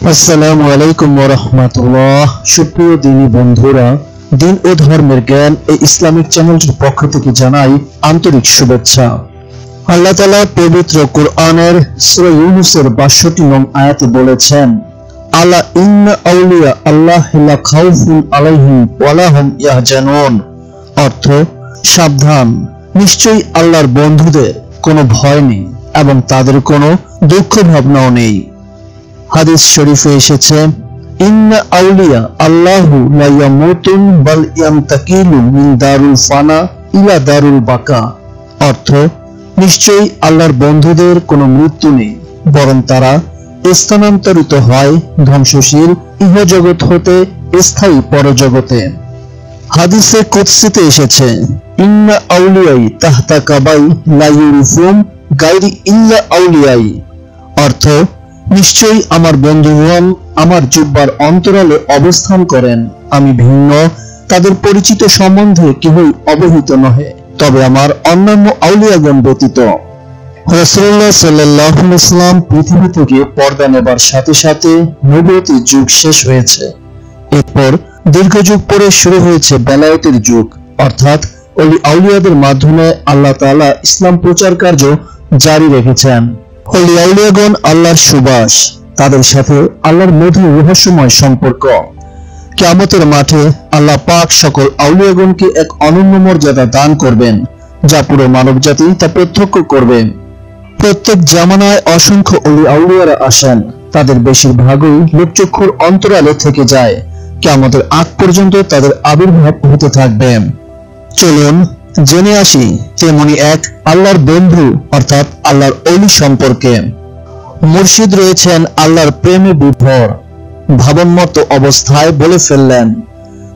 আসসালামু আলাইকুম ওয়া রাহমাতুল্লাহ। সুপ্রিয় দিনী বন্ধুরা, দিন ও ধর্মের জ্ঞান এই ইসলামিক চ্যানেলটির পক্ষ থেকে জানাই আন্তরিক শুভেচ্ছা। আল্লাহ তাআলা পবিত্র কোরআনের সূরা ইউনূসের ৬২ নং আয়াতে বলেছেন, আলা ইন্না আউলিয়া আল্লাহি লা খাউফুন আলাইহিম ওয়া লা হুম ইয়াহজানুন। অর্থ, সাবধান, নিশ্চয়ই আল্লাহর বন্ধুদের কোনো ভয় নেই এবং তাদের কোনো দুঃখ ভাবনাও নেই। হাদিস শরীফে এসেছে, ইন্না আউলিয়া আল্লাহু লা ইয়ামুতুন বাল ইয়ামতাকিলু মিন দারুল ফানা ইলা দারুল বাকা। অর্থ, নিশ্চয়ই আল্লাহর বন্ধুদের কোনো মৃত্যু নেই, বরং তারা স্থানান্তরিত হয় ধ্বংসশীল ইহজগৎ হতে স্থায়ী পরজগতে। হাদিসে কুদসিতে এসেছে, ইন্না আউলিয়াই তাহতা কাবাই লা ইউরিফুম গায়রি ইল্লা আউলিয়াই। অর্থ, নিশ্চয়ই আমার বন্ধুগণ আমার জুব্বার অন্তরালে অবস্থান করেন, আমি ভিন্ন, তাদের পরিচিত সম্বন্ধে কেহই অবহিত নহে, তবে আমার অন্যান্য আউলিয়াগণ ব্যতীত। রাসূলুল্লাহ সাল্লাল্লাহু আলাইহি ওয়াসাল্লাম পৃথিবী থেকে পর্দা নেবার সাথে সাথে নবুয়তের যুগ শেষ হয়েছে। এরপর দীর্ঘ যুগ পরে শুরু হয়েছে বেলায়েতের যুগ, অর্থাৎ ওলি আউলিয়াদের মাধ্যমে আল্লাহ তাআলা ইসলাম প্রচার কার্য জারি রেখেছেন। ওলি আউলিয়াগণ আল্লাহর সুবাস, তাদের সাথে আল্লাহর মধুর রহস্যময় সম্পর্ক। কিয়ামতের মাঠে আল্লাহ পাক সকল আউলিয়াগণকে এক অনন্য মর্যাদা দান করবেন, যা পুরো মানবজাতি তা প্রত্যক্ষ করবে। প্রত্যেক জামানায় অসংখ্য ওলি আউলিয়ারা আসেন, তাদের বেশিরভাগই লোকচক্ষুর অন্তরালে থেকে যায়, কিয়ামতের আগ পর্যন্ত তাদের আবির্ভাব হতে থাকবে। চলুন জেনে আসি তেমনি এক আল্লাহর বন্ধু অর্থাৎ আল্লাহর ওলি সম্পর্কে। মুর্শিদ রয়েছেন আল্লাহর প্রেমে বিভোর। ভাবনমত্ত অবস্থায় বলে ফেললেন,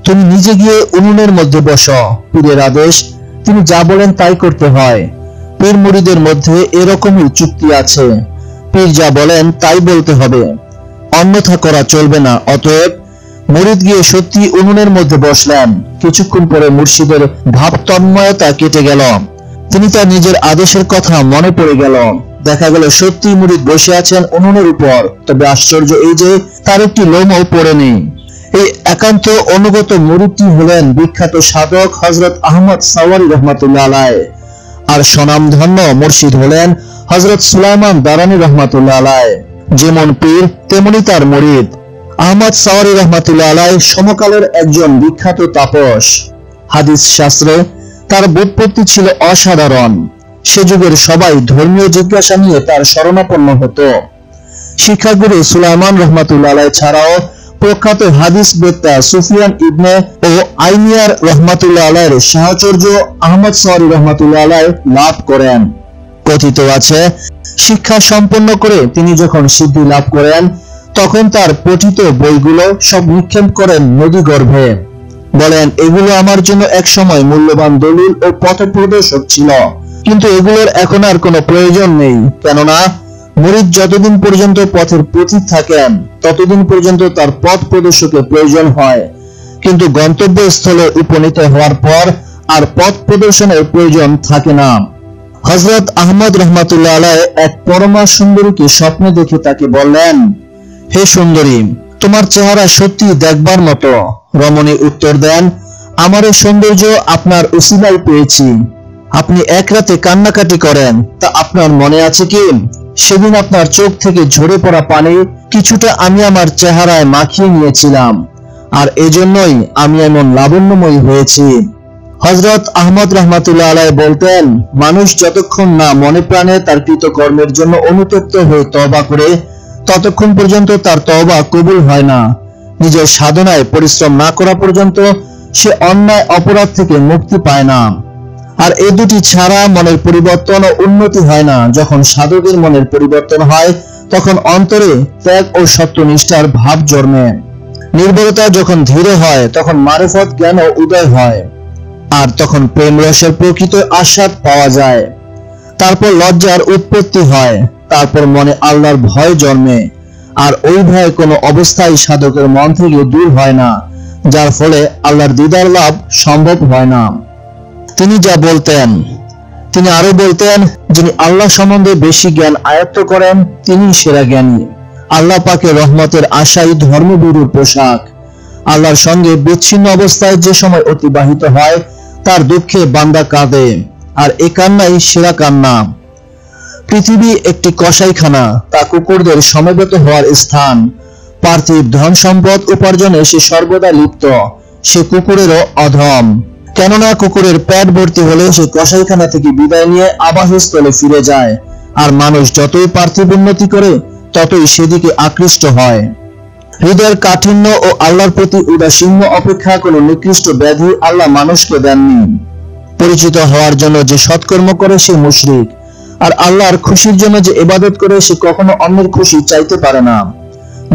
তুমি নিজে গিয়ে উনুনের মধ্যে বসো, পীরের আদেশ, তিনি যা বলেন তাই করতে হয়। পীর মুরিদের মধ্যে এরকমই চুক্তি আছে, পীর যা বলেন তাই বলতে হবে, অন্যথা করা চলবে না। অতএব মুরিদ গিয়ে সত্যি উনুনের মধ্যে বসলেন। কিছুক্ষণ পরে মুর্শিদের ভাব তন্ময়তা কেটে গেল, তিনি তার নিজের আদেশের কথা মনে পড়ে গেল। দেখা গেল সত্যি মুরিদ বসে আছেন উনুনের উপর, তবে আশ্চর্য এই যে তার একটি লোমও পড়েনি। এই একান্ত অনুগত মুরিদটি হলেন বিখ্যাত সাধক হযরত আহমদ সাওয়ারি রহমাতুল্লাহ আলাইহি, আর স্বনামধন্য মুর্শিদ হলেন হযরত সুলাইমান দারানী রহমাতুল্লাহ আলাইহি। যেমন পীর তেমনি তার মুরিদ। আহমদ সাওয়ারি রহমাতুল্লাহ আলাইহি সমকালের একজন বিখ্যাত তাপস। হাদিস শাস্ত্রে তার ব্যুৎপত্তি ছিল অসাধারণ। সে যুগের সবাই ধর্মীয় জিজ্ঞাসা নিয়ে তার শরণাপন্ন হতো। শিক্ষাগুরু সুলাইমান রহমাতুল্লাহ আলাইহি ছাড়াও প্রখ্যাত হাদিস বেত্তা সুফিয়ান ইবনে ও আইনিয়ার রহমাতুল্লাহ আলাইহির সাহচর্য আহমদ সাওয়ারি রহমাতুল্লাহ আলাইহি লাভ করেন। কথিত আছে, শিক্ষা সম্পন্ন করে তিনি যখন সিদ্ধি লাভ করেন, তখন তার পঠিত বইগুলো সব নিক্ষেপ করেন নদী গর্ভে। বলেন, এগুলো আমার জন্য এক সময় মূল্যবান দলিল ও পথপ্রদর্শক ছিল, কিন্তু এগুলোর এখন আর কোনো প্রয়োজন নেই। কেননা মুরিদ যতদিন পর্যন্ত পথের পথিক থাকেন, ততদিন পর্যন্ত তার পথ প্রদর্শকের প্রয়োজন হয়, কিন্তু গন্তব্যস্থলে উপনীত হওয়ার পর আর পথ প্রদর্শনের প্রয়োজন থাকে না। হযরত আহমদ রহমাতুল্লাহ আলাইহি এক পরমা সুন্দরীকে স্বপ্নে দেখে তাকে বললেন, হে সুন্দরী, তোমার চেহারা সত্যি দেখবার মতো। রমণী উত্তর দেন, আমার এই সৌন্দর্য আপনার উসিলায় পেয়েছি। আপনি এক রাতে কান্নাকাটি করেন, তা আপনার মনে আছে কি? সেদিন আপনার চোখ থেকে ঝরে পড়া পানি কিছুটা আমি আমার চেহারায় মাখিয়ে নিয়েছিলাম, আর এজন্যই আমি এমন লাবণ্যময়ী হয়েছি। হযরত আহমদ রহমাতুল্লাহ আলাইহি বলতেন, মানুষ যতক্ষণ না মনে প্রাণে তার কৃতকর্মের জন্য অনুতপ্ত হয়ে তওবা করে, ততক্ষণ পর্যন্ত তার তওবা কবুল হয় না। নিজের সাধনায় পরিশ্রম না করা পর্যন্ত সে অন্যায় অপরাধ থেকে মুক্তি পায় না। আর এই দুটি ছাড়া মনের পরিবর্তন ও উন্নতি হয় না। যখন সাধকের মনের পরিবর্তন হয়, তখন অন্তরে ত্যাগ ও সত্যনিষ্ঠার ভাব জন্মে। নির্ভরতা যখন ধীরে হয়, তখন মারিফত জ্ঞান ও উদয় হয়, আর তখন প্রেম রসের প্রকৃত আস্বাদ পাওয়া যায়। তারপর লজ্জার উৎপত্তি হয়, তারপর মনে আল্লাহর ভয় জন্মে, আর ওই ভয় কোনো অবস্থায় সাধকের মন থেকে দূর হয় না, যার ফলে আল্লাহর দিদার লাভ সম্ভব হয় না। তিনি যা বলতেন, তিনি আরো বলতেন, যিনি আল্লাহ সম্বন্ধে বেশি জ্ঞান আয়ত্ত করেন তিনি সেরা জ্ঞানী, আল্লাহ পাকের রহমতের আশাই ধর্মভীরুর পোশাক। আল্লাহর সঙ্গে বিচ্ছিন্ন অবস্থায় যে সময় অতিবাহিত হয় তার দুঃখে বান্দা কাঁদে, আর এ কান্নাই সেরা কান্না। পৃথিবী একটি কসাইখানা, তা কুকুরদের সমবেত হওয়ার স্থান। পার্থিব ধন সম্পদ উপার্জনে সে সর্বদা লিপ্ত, সে কুকুরেরও অধম। কেননা কুকুরের পেট ভর্তি হলে সে কসাইখানা থেকে বিদায় নিয়ে আবাসস্থলে ফিরে যায়, আর মানুষ যতই পার্থিব উন্নতি করে ততই সেদিকে আকৃষ্ট হয়। হৃদয়ের কাঠিন্য ও আল্লাহর প্রতি উদাসীন্য অপেক্ষা কোনো নিকৃষ্ট ব্যাধি আল্লাহ মানুষকে দেননি। পরিচিত হওয়ার জন্য যে সৎকর্ম করে সে মুশরিক, আর আল্লাহর খুশির জন্য যে ইবাদত করে সে কখনো অন্যের খুশি চাইতে পারে না,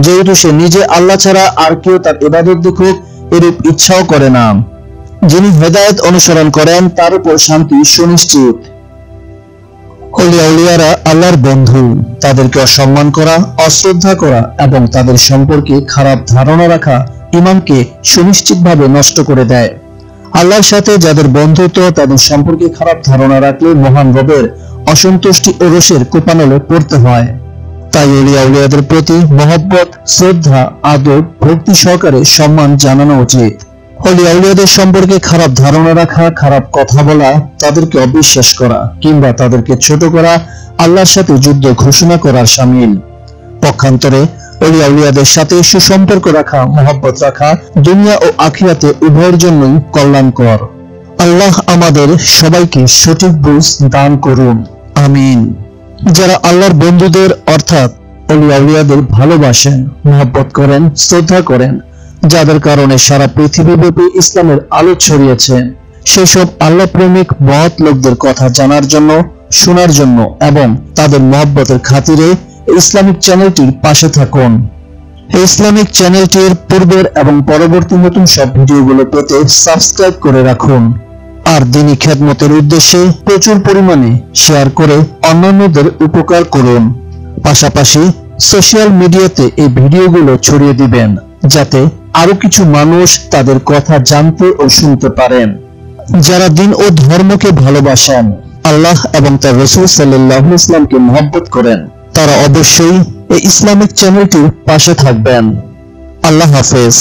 যেহেতু সে নিজে আল্লাহ ছাড়া আর কেউ তার ইবাদত দেখুক এরূপ ইচ্ছাও করে না। যিনি হেদায়েত অনুসরণ করেন তার উপর শান্তি সুনিশ্চিত। আউলিয়ারা আল্লাহর বন্ধু, তাদেরকে অসম্মান করা, অশ্রদ্ধা করা এবং তাদের সম্পর্কে খারাপ ধারণা রাখা ঈমানকে সুনিশ্চিতভাবে নষ্ট করে দেয়। আল্লাহর সাথে যাদের বন্ধুত্ব তাদের সম্পর্কে খারাপ ধারণা রাখলে মহান রবের অসন্তুষ্টি ও রোষের কোপানলে পড়তে হয়। তাই আউলিয়াদের প্রতি মহব্বত, শ্রদ্ধা, আদর, ভক্তি সহকারে সম্মান জানানো উচিত। আউলিয়াদের সম্পর্কে খারাপ ধারণা রাখা, খারাপ কথা বলা, তাদেরকে অবিশ্বাস করা কিংবা তাদেরকে ছোট করা আল্লাহর সাথে যুদ্ধ ঘোষণা করার শামিল। পক্ষান্তরে আউলিয়াদের সাথে সুসম্পর্ক রাখা, মহব্বত রাখা দুনিয়া ও আখিরাতে উভয়ের জন্যই কল্যাণকর। আল্লাহ আমাদের সবাইকে সঠিক বুঝ দান করুন, আমিন। যারা আল্লাহর বন্ধুদের অর্থাৎ আউলিয়াদের ভালোবাসেন, মহব্বত করেন, শ্রদ্ধা করেন, যাদের কারণে সারা পৃথিবীব্যাপী ইসলামের আলো ছড়িয়েছে, সেসব আল্লাহ প্রেমিক মহৎ লোকদের কথা জানার জন্য, শোনার জন্য এবং তাদের মহব্বতের খাতিরে ইসলামিক চ্যানেলটির পাশে থাকুন। এই ইসলামিক চ্যানেলটির পূর্বের এবং পরবর্তী নতুন সব ভিডিওগুলো পেতে সাবস্ক্রাইব করে রাখুন, আর দ্বীনি খেদমতের উদ্দেশ্যে প্রচুর পরিমাণে শেয়ার করে অন্যান্যদের উপকার করুন। পাশাপাশি সোশ্যাল মিডিয়াতে এই ভিডিওগুলো ছড়িয়ে দিবেন, যাতে আরো কিছু মানুষ তাদের কথা জানতে ও শুনতে পারেন। যারা দ্বীন ও ধর্মকে ভালোবাসেন, আল্লাহ এবং তার রাসূল সাল্লাল্লাহু আলাইহি ওয়াসাল্লামকে মহব্বত করেন, তারা অবশ্যই এই ইসলামিক চ্যানেলটির পাশে থাকবেন। আল্লাহ হাফেজ।